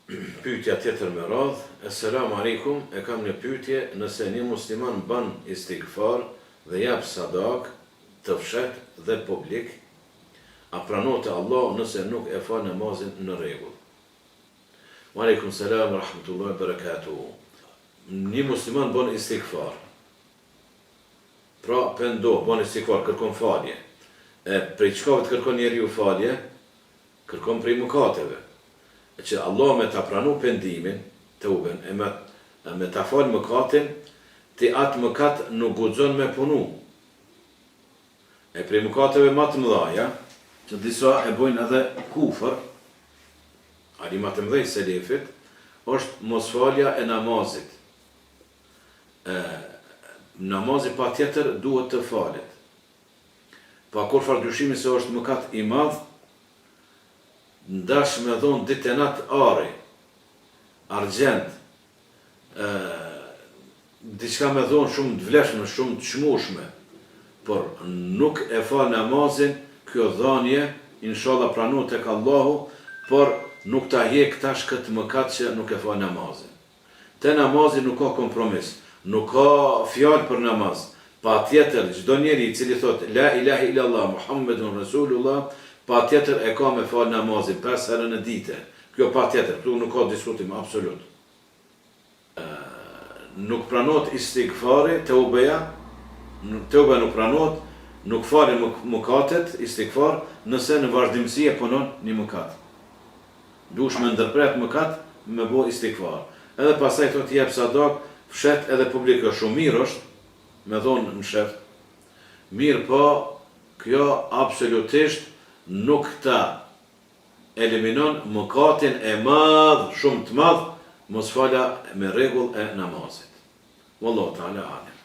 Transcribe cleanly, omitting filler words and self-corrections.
Pyetja tjetër me radhë, Esselamu alaikum, e kam një pyetje, nëse një musliman bën istighfar dhe jap sadak të fshet dhe publik, a pranohet te Allah nëse nuk e fal namazin në rregull? Wa alaikum selam wa rahmatullahi wa barakatuh. Një musliman bën istighfar. Pra pendo, bën istighfar, kërkon falje. E prej çka të kërkon njeriu falje? Kërkon prej mëkateve. Që Allah me ta pranu pendimin, të uben, me ta fal mëkatin, ti atë mëkat nuk guxon me punu. E prej mëkateve më të mëdha, që disa e bojnë edhe kufër, ali më të mëdhej se selefit, është mosfalja e namazit. Namazi pa tjetër duhet të falet. Pa kur farë dyshimi se është mëkat i madh, ndash me dhonë ditë e natë ari, argjend, diçka me dhonë shumë të vleshme, shumë të çmueshme, por nuk e fal namazin, kjo dhanje, inshallah pranohet tek Allahu, por nuk ta hjek tash këtë mëkat që nuk e fal namazin. Te namazi nuk ka kompromis, nuk ka fjalë për namaz. Pa tjetër, çdo njeri i cili thot La ilaha illallah, Muhammedun Rasulullah, pa tjetër e ka me fal namazin 5 herë në ditë. Kjo pa tjetër, këtu nuk ka diskutim absolut. Nuk pranohet istighfari, teubeja nuk pranohet, nuk falen mëkatet, istighfar, nëse në vazhdimsi e punon një mëkat. Dush me ndërpret mëkat, me bo istighfar. Edhe pasaj të jep sadak, fshet edhe publikë, shumë mirë është, me thonë në shef. Mirë po, kjo absolutisht nuk ta eliminon mëkatin e madh, shumë të madh, mos falja me rregull e namazit. Wallahu ta'ala alim.